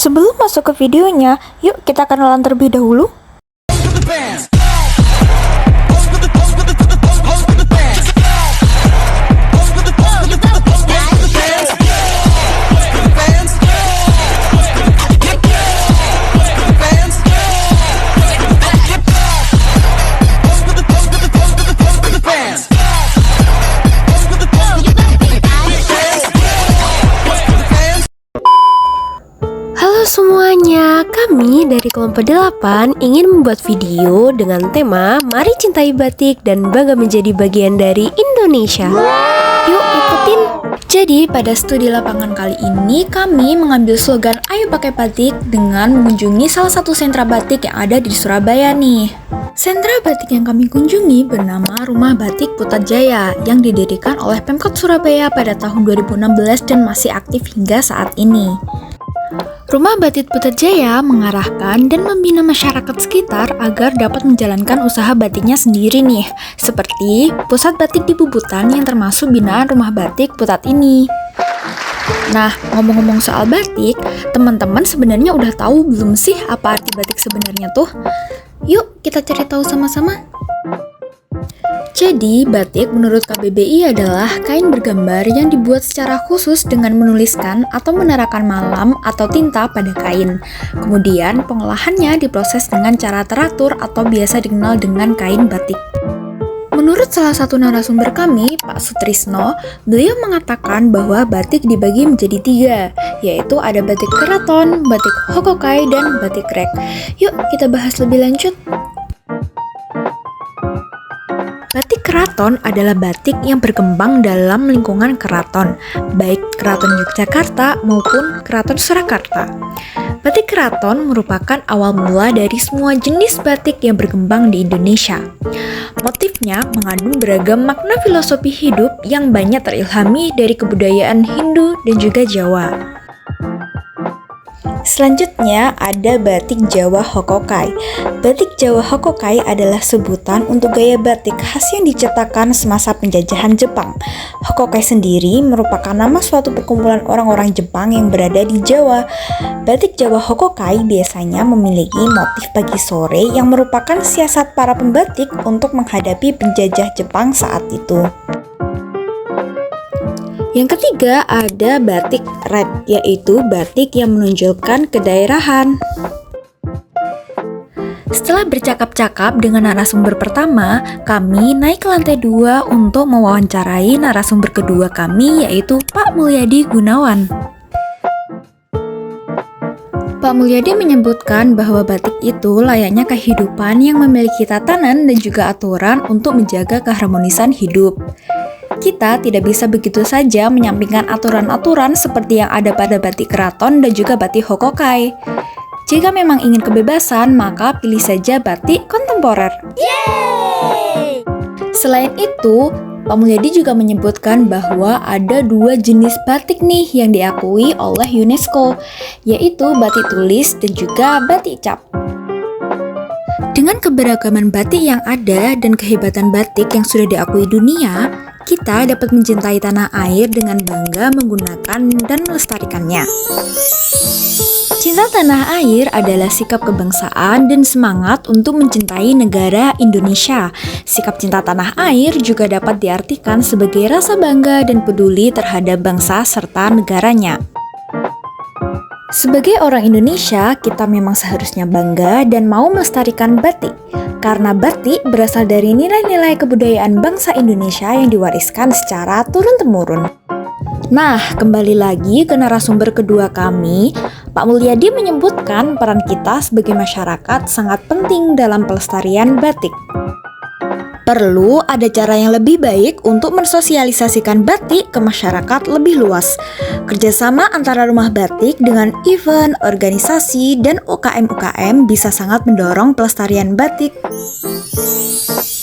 Sebelum masuk ke videonya, yuk kita kenalan terlebih dahulu. Halo semuanya, kami dari kelompok 8 ingin membuat video dengan tema Mari Cintai Batik dan Bangga Menjadi Bagian dari Indonesia. Yuk ikutin! Jadi pada studi lapangan kali ini kami mengambil slogan Ayo Pakai Batik dengan mengunjungi salah satu sentra batik yang ada di Surabaya nih. Sentra batik yang kami kunjungi bernama Rumah Batik Putrajaya yang didirikan oleh Pemkot Surabaya pada tahun 2016 dan masih aktif hingga saat ini. Rumah Batik Putrajaya mengarahkan dan membina masyarakat sekitar agar dapat menjalankan usaha batiknya sendiri nih, seperti Pusat Batik di Bubutan yang termasuk binaan Rumah Batik Putrat ini. Nah, ngomong-ngomong soal batik, teman-teman sebenarnya udah tahu belum sih apa arti batik sebenarnya tuh? Yuk kita cari tahu sama-sama. Jadi, batik menurut KBBI adalah kain bergambar yang dibuat secara khusus dengan menuliskan atau menerakan malam atau tinta pada kain. Kemudian, pengolahannya diproses dengan cara teratur atau biasa dikenal dengan kain batik. Menurut salah satu narasumber kami, Pak Sutrisno, beliau mengatakan bahwa batik dibagi menjadi 3, yaitu ada batik keraton, batik hokokai, dan batik rek. Yuk, kita bahas lebih lanjut. Batik keraton adalah batik yang berkembang dalam lingkungan keraton, baik keraton Yogyakarta maupun keraton Surakarta. Batik keraton merupakan awal mula dari semua jenis batik yang berkembang di Indonesia. Motifnya mengandung beragam makna filosofi hidup yang banyak terilhami dari kebudayaan Hindu dan juga Jawa. Selanjutnya ada batik Jawa Hokokai. Batik Jawa Hokokai adalah sebutan untuk gaya batik khas yang diciptakan semasa penjajahan Jepang. Hokokai sendiri merupakan nama suatu perkumpulan orang-orang Jepang yang berada di Jawa. Batik Jawa Hokokai biasanya memiliki motif pagi sore yang merupakan siasat para pembatik untuk menghadapi penjajah Jepang saat itu. Yang ketiga ada batik rek, yaitu batik yang menunjukkan kedaerahan. Setelah bercakap-cakap dengan narasumber pertama, kami naik ke lantai 2 untuk mewawancarai narasumber kedua kami, yaitu Pak Mulyadi Gunawan. Pak Mulyadi menyebutkan bahwa batik itu layaknya kehidupan yang memiliki tatanan dan juga aturan untuk menjaga keharmonisan hidup. Kita tidak bisa begitu saja menyampingkan aturan-aturan seperti yang ada pada batik keraton dan juga batik hokokai. Jika memang ingin kebebasan, maka pilih saja batik kontemporer. Yeay! Selain itu, Pak Mulyadi juga menyebutkan bahwa ada 2 jenis batik nih yang diakui oleh UNESCO, yaitu batik tulis dan juga batik cap. Dengan keberagaman batik yang ada dan kehebatan batik yang sudah diakui dunia, kita dapat mencintai tanah air dengan bangga menggunakan dan melestarikannya. Cinta tanah air adalah sikap kebangsaan dan semangat untuk mencintai negara Indonesia. Sikap cinta tanah air juga dapat diartikan sebagai rasa bangga dan peduli terhadap bangsa serta negaranya. Sebagai orang Indonesia, kita memang seharusnya bangga dan mau melestarikan batik. Karena batik berasal dari nilai-nilai kebudayaan bangsa Indonesia yang diwariskan secara turun-temurun. Nah, kembali lagi ke narasumber kedua kami, Pak Mulyadi menyebutkan peran kita sebagai masyarakat sangat penting dalam pelestarian batik. Perlu ada cara yang lebih baik untuk mensosialisasikan batik ke masyarakat lebih luas. Kerjasama antara rumah batik dengan event, organisasi, dan UKM-UKM bisa sangat mendorong pelestarian batik.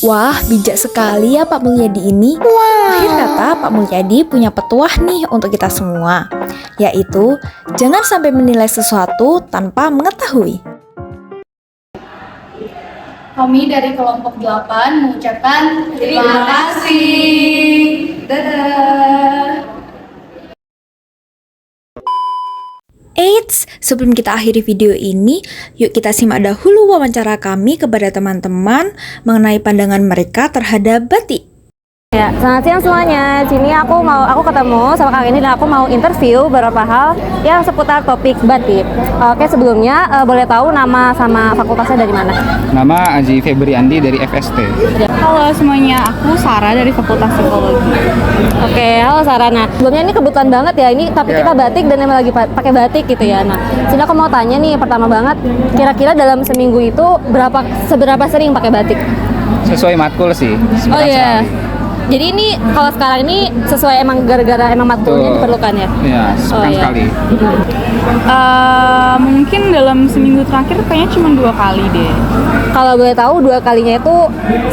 Wah, bijak sekali ya Pak Mulyadi ini. Akhir kata, Pak Mulyadi punya petuah nih untuk kita semua, yaitu jangan sampai menilai sesuatu tanpa mengetahui. Kami dari kelompok 8 mengucapkan terima kasih. Dadah. Eits, Sebelum kita akhiri video ini, yuk kita simak dahulu wawancara kami kepada teman-teman mengenai pandangan mereka terhadap batik. Ya, selamat siang semuanya. Sini aku ketemu sama Kak ini dan aku mau interview beberapa hal yang seputar topik batik. Oke, sebelumnya boleh tahu nama sama fakultasnya dari mana? Nama Aji Febriandi dari FST. Halo semuanya, aku Sarah dari Fakultas Psikologi. Oke, halo Sarana. Sebelumnya ini kebetulan banget ya, ini topik kita batik dan emang lagi pakai batik gitu ya. Nah, sini aku mau tanya nih, pertama banget, kira-kira dalam seminggu itu seberapa sering pakai batik? Sesuai matkul sih. Oh iya. Jadi ini kalau sekarang ini sesuai emang gara-gara emang matkulnya diperlukan ya? Iya, sepekan sekali. Mungkin dalam seminggu terakhir kayaknya cuma 2 kali deh. Kalau boleh tahu 2 kalinya itu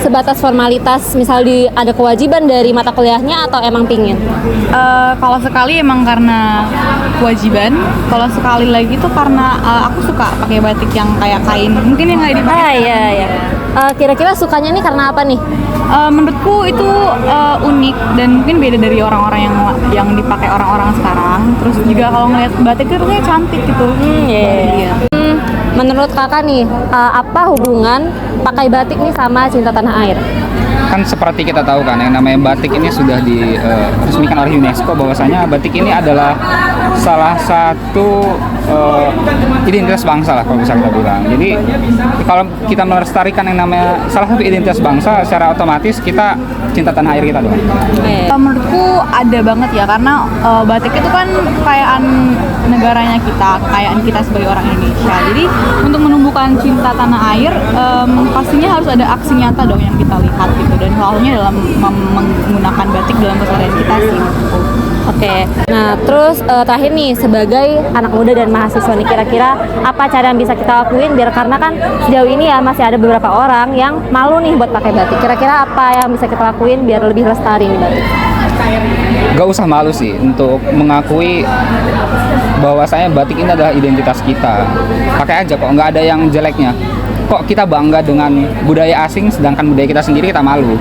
sebatas formalitas, misal ada kewajiban dari mata kuliahnya atau emang pingin? Kalau sekali emang karena kewajiban, kalau sekali lagi tuh karena aku suka pakai batik yang kayak kain, mungkin yang nggak dipakai. Iya. Kira-kira sukanya nih karena apa nih? Menurutku itu unik dan mungkin beda dari orang-orang yang dipakai orang-orang sekarang. Terus juga kalau ngeliat batik itu rasanya cantik gitu. Iya. Menurut kakak nih, apa hubungan pakai batik nih sama cinta tanah air? Kan seperti kita tahu kan, yang namanya batik ini sudah diresmikan oleh UNESCO bahwasanya batik ini adalah salah satu identitas bangsa lah kalau bisa kita bilang. Jadi kalau kita melestarikan yang namanya salah satu identitas bangsa, secara otomatis kita cinta tanah air kita dong. Menurutku ada banget ya, karena batik itu kan kekayaan negaranya kita, kekayaan kita sebagai orang Indonesia. Jadi untuk menumbuhkan cinta tanah air, pastinya harus ada aksi nyata dong yang kita lihat gitu. Dan salah satunya dalam menggunakan batik dalam keseharian kita sih. Oke, nah terus terakhir nih, sebagai anak muda dan mahasiswa nih, kira-kira apa cara yang bisa kita lakuin biar, karena kan sejauh ini ya masih ada beberapa orang yang malu nih buat pakai batik. Kira-kira apa yang bisa kita lakuin biar lebih lestari nih batik? Gak usah malu sih untuk mengakui bahwasanya batik ini adalah identitas kita. Pakai aja kok, nggak ada yang jeleknya. Kok kita bangga dengan budaya asing sedangkan budaya kita sendiri kita malu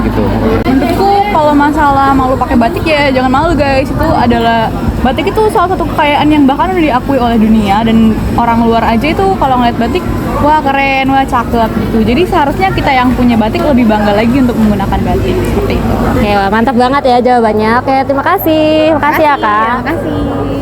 gitu. Menurutku kalau masalah malu pakai batik ya jangan malu guys. Itu adalah, batik itu salah satu kekayaan yang bahkan udah diakui oleh dunia, dan orang luar aja itu kalau ngeliat batik, wah keren, wah cakep gitu. Jadi seharusnya kita yang punya batik lebih bangga lagi untuk menggunakan batik seperti itu. Oke, wah, mantap banget ya jawabannya. Oke, terima kasih. Makasih ya Kak. Terima kasih.